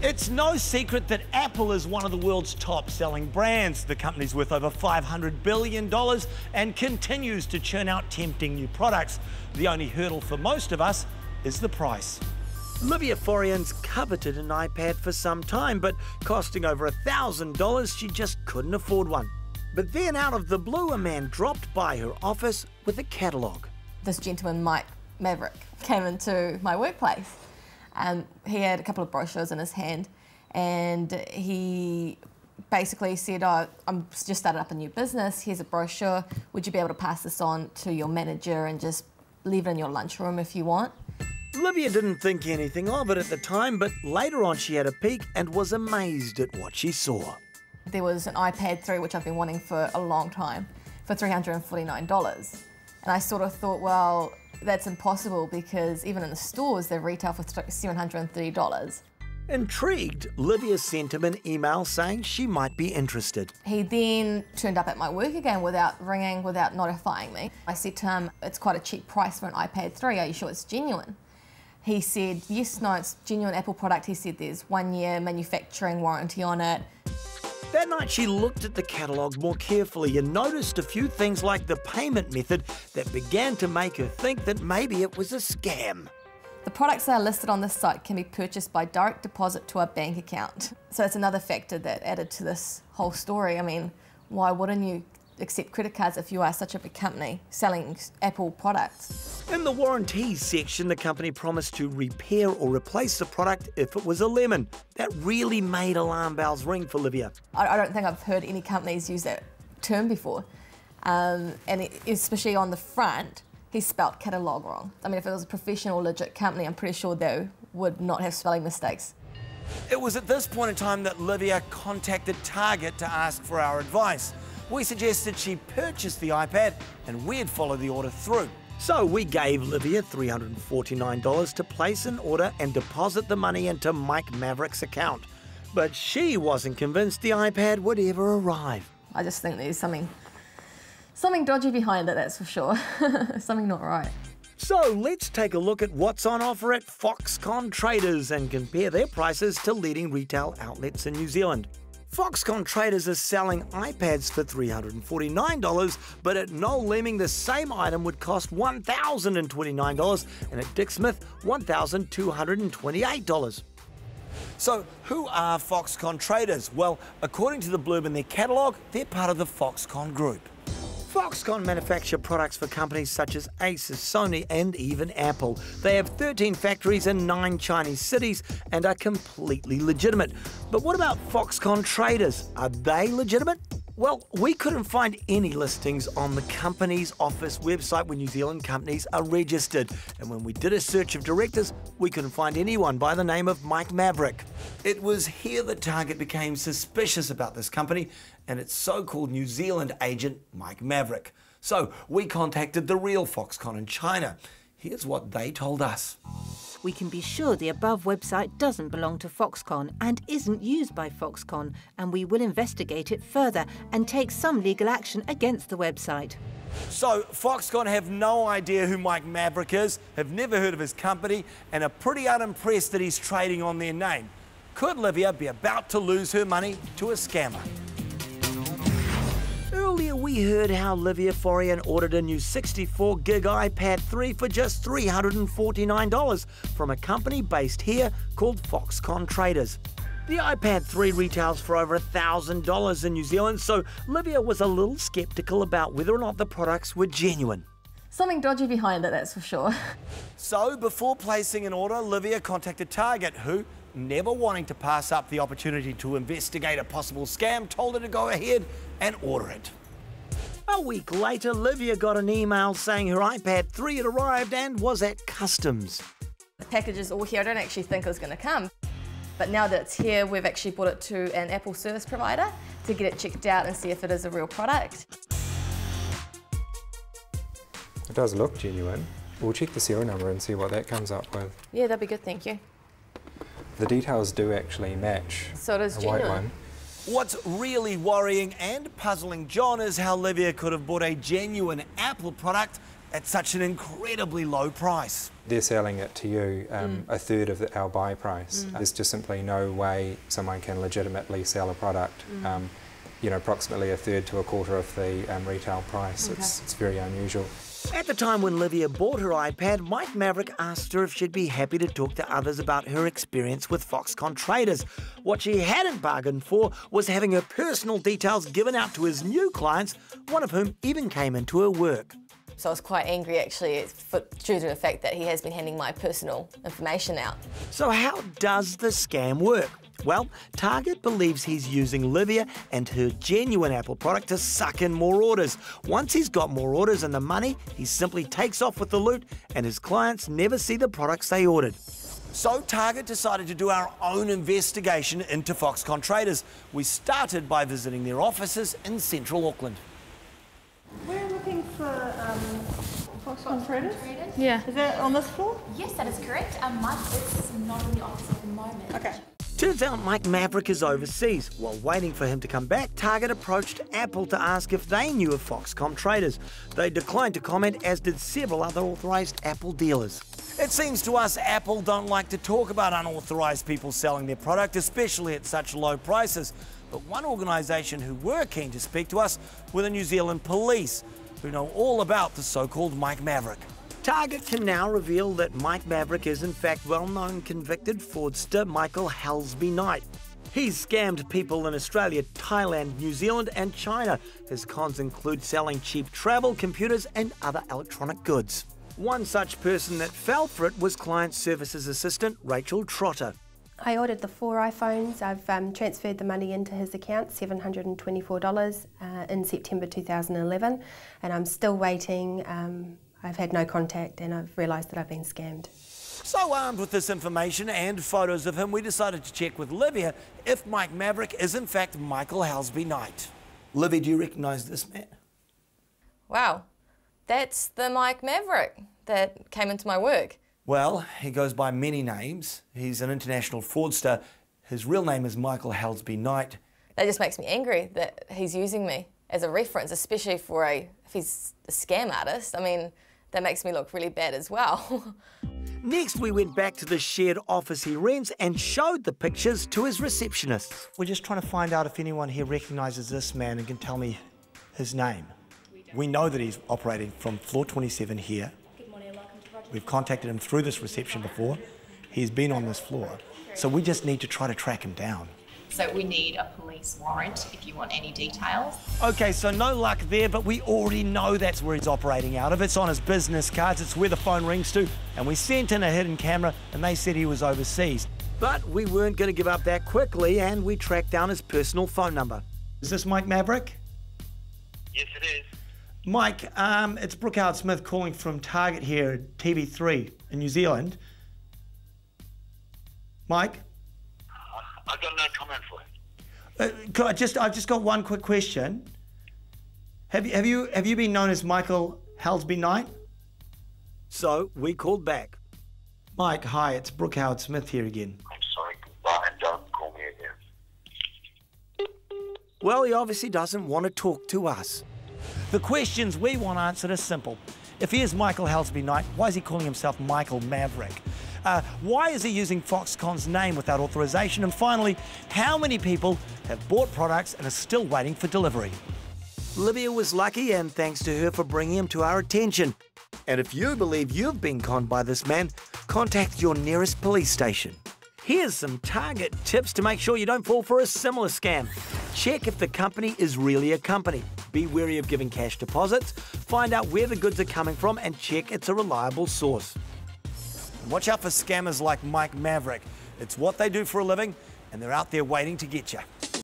It's no secret that Apple is one of the world's top-selling brands. The company's worth over $500 billion and continues to churn out tempting new products. The only hurdle for most of us is the price. Livia Forian's coveted an iPad for some time, but costing over $1,000, she just couldn't afford one. But then, out of the blue, a man dropped by her office with a catalogue. This gentleman, Mike Maverick, came into my workplace. He had a couple of brochures in his hand, and he basically said, "Oh, I'm just started up a new business. Here's a brochure. Would you be able to pass this on to your manager and just leave it in your lunchroom if you want?" Livia didn't think anything of it at the time, but later on she had a peek and was amazed at what she saw. There was an iPad 3, which I've been wanting for a long time, for $349. And I sort of thought, well, that's impossible because even in the stores, they retail for $730. Intrigued, Livia sent him an email saying she might be interested. He then turned up at my work again without ringing, without notifying me. I said to him, "It's quite a cheap price for an iPad 3, are you sure it's genuine?" He said, "Yes, no, it's genuine Apple product." He said there's 1 year manufacturing warranty on it. That night she looked at the catalogue more carefully and noticed a few things like the payment method that began to make her think that maybe it was a scam. The products that are listed on this site can be purchased by direct deposit to a bank account. So it's another factor that added to this whole story. I mean, why wouldn't you accept credit cards if you are such a big company selling Apple products? In the warranties section, the company promised to repair or replace the product if it was a lemon. That really made alarm bells ring for Livia. I don't think I've heard any companies use that term before. Especially on the front, he spelt catalogue wrong. I mean, if it was a professional, legit company, I'm pretty sure they would not have spelling mistakes. It was at this point in time that Livia contacted Target to ask for our advice. We suggested she purchase the iPad and we'd follow the order through. So we gave Livia $349 to place an order and deposit the money into Mike Maverick's account. But she wasn't convinced the iPad would ever arrive. I just think there's something dodgy behind it, that's for sure. Something not right. So let's take a look at what's on offer at Foxconn Traders and compare their prices to leading retail outlets in New Zealand. Foxconn Traders is selling iPads for $349, but at Noel Leeming the same item would cost $1,029 and at Dick Smith $1,228. So who are Foxconn Traders? Well, according to the blurb in their catalogue, they're part of the Foxconn Group. Foxconn manufacture products for companies such as Asus, Sony and even Apple. They have 13 factories in 9 Chinese cities and are completely legitimate. But what about Foxconn Traders? Are they legitimate? Well, we couldn't find any listings on the company's office website where New Zealand companies are registered. And when we did a search of directors, we couldn't find anyone by the name of Mike Maverick. It was here that Target became suspicious about this company and its so-called New Zealand agent, Mike Maverick. So we contacted the real Foxconn in China. Here's what they told us. We can be sure the above website doesn't belong to Foxconn and isn't used by Foxconn, and we will investigate it further and take some legal action against the website. So Foxconn have no idea who Mike Maverick is, have never heard of his company, and are pretty unimpressed that he's trading on their name. Could Livia be about to lose her money to a scammer? Earlier we heard how Livia Forian ordered a new 64GB iPad 3 for just $349 from a company based here called Foxconn Traders. The iPad 3 retails for over $1,000 in New Zealand, so Livia was a little sceptical about whether or not the products were genuine. Something dodgy behind it, that's for sure. So before placing an order, Livia contacted Target, who, never wanting to pass up the opportunity to investigate a possible scam, told her to go ahead and order it. A week later, Livia got an email saying her iPad 3 had arrived and was at customs. The package is all here. I don't actually think it was going to come. But now that it's here, we've actually brought it to an Apple service provider to get it checked out and see if it is a real product. It does look genuine. We'll check the serial number and see what that comes up with. Yeah, that'd be good, thank you. The details do actually match So it is a genuine. white one. What's really worrying and puzzling John is how Livia could have bought a genuine Apple product at such an incredibly low price. They're selling it to you a third of our buy price. There's just simply no way someone can legitimately sell a product, you know, approximately a third to a quarter of the retail price. Okay. It's very unusual. At the time when Livia bought her iPad, Mike Maverick asked her if she'd be happy to talk to others about her experience with Foxconn traders. What she hadn't bargained for was having her personal details given out to his new clients, one of whom even came into her work. So I was quite angry actually due to the fact that he has been handing my personal information out. So how does the scam work? Well, Target believes he's using Livia and her genuine Apple product to suck in more orders. Once he's got more orders and the money, he simply takes off with the loot and his clients never see the products they ordered. So Target decided to do our own investigation into Foxconn traders. We started by visiting their offices in central Auckland. We're looking for Foxconn traders. Yeah. Is that on this floor? Yes, that is correct. Mike is not in the office at the moment. Okay. Turns out Mike Maverick is overseas. While waiting for him to come back, Target approached Apple to ask if they knew of Foxconn traders. They declined to comment, as did several other authorised Apple dealers. It seems to us Apple don't like to talk about unauthorised people selling their product, especially at such low prices. But one organisation who were keen to speak to us were the New Zealand police, who know all about the so-called Mike Maverick. Target can now reveal that Mike Maverick is in fact well-known convicted fraudster Michael Halsby Knight. He's scammed people in Australia, Thailand, New Zealand and China. His cons include selling cheap travel, computers and other electronic goods. One such person that fell for it was client services assistant Rachel Trotter. I ordered the 4 iPhones. I've transferred the money into his account, $724, in September 2011, and I'm still waiting. I've had no contact and I've realised that I've been scammed. So armed with this information and photos of him, we decided to check with Livia if Mike Maverick is in fact Michael Halsby Knight. Livia, do you recognise this man? Wow, that's the Mike Maverick that came into my work. Well, he goes by many names. He's an international fraudster. His real name is Michael Halsby Knight. That just makes me angry that he's using me as a reference, especially if he's a scam artist. I mean, that makes me look really bad as well. Next, we went back to the shared office he rents and showed the pictures to his receptionist. We're just trying to find out if anyone here recognises this man and can tell me his name. We know that he's operating from floor 27 here. We've contacted him through this reception before. He's been on this floor. So we just need to try to track him down. So we need a police warrant if you want any details. Okay, so no luck there, but we already know that's where he's operating out of. It's on his business cards, it's where the phone rings to, and we sent in a hidden camera and they said he was overseas. But we weren't going to give up that quickly and we tracked down his personal phone number. Is this Mike Maverick? Yes, it is. Mike, it's Brooke Howard Smith calling from Target here at TV3 in New Zealand. Mike? I've got no comment for it. I've just got one quick question. Have you been known as Michael Halsby Knight? So we called back. Mike, hi, it's Brooke Howard Smith here again. I'm sorry, Brian, don't call me again. Well, he obviously doesn't want to talk to us. The questions we want answered are simple. If he is Michael Halsby Knight, why is he calling himself Michael Maverick? Why is he using Foxconn's name without authorization? And finally, how many people have bought products and are still waiting for delivery? Livia was lucky, and thanks to her for bringing him to our attention. And if you believe you've been conned by this man, contact your nearest police station. Here's some Target tips to make sure you don't fall for a similar scam. Check if the company is really a company. Be wary of giving cash deposits. Find out where the goods are coming from and check it's a reliable source. Watch out for scammers like Mike Maverick. It's what they do for a living, and they're out there waiting to get you.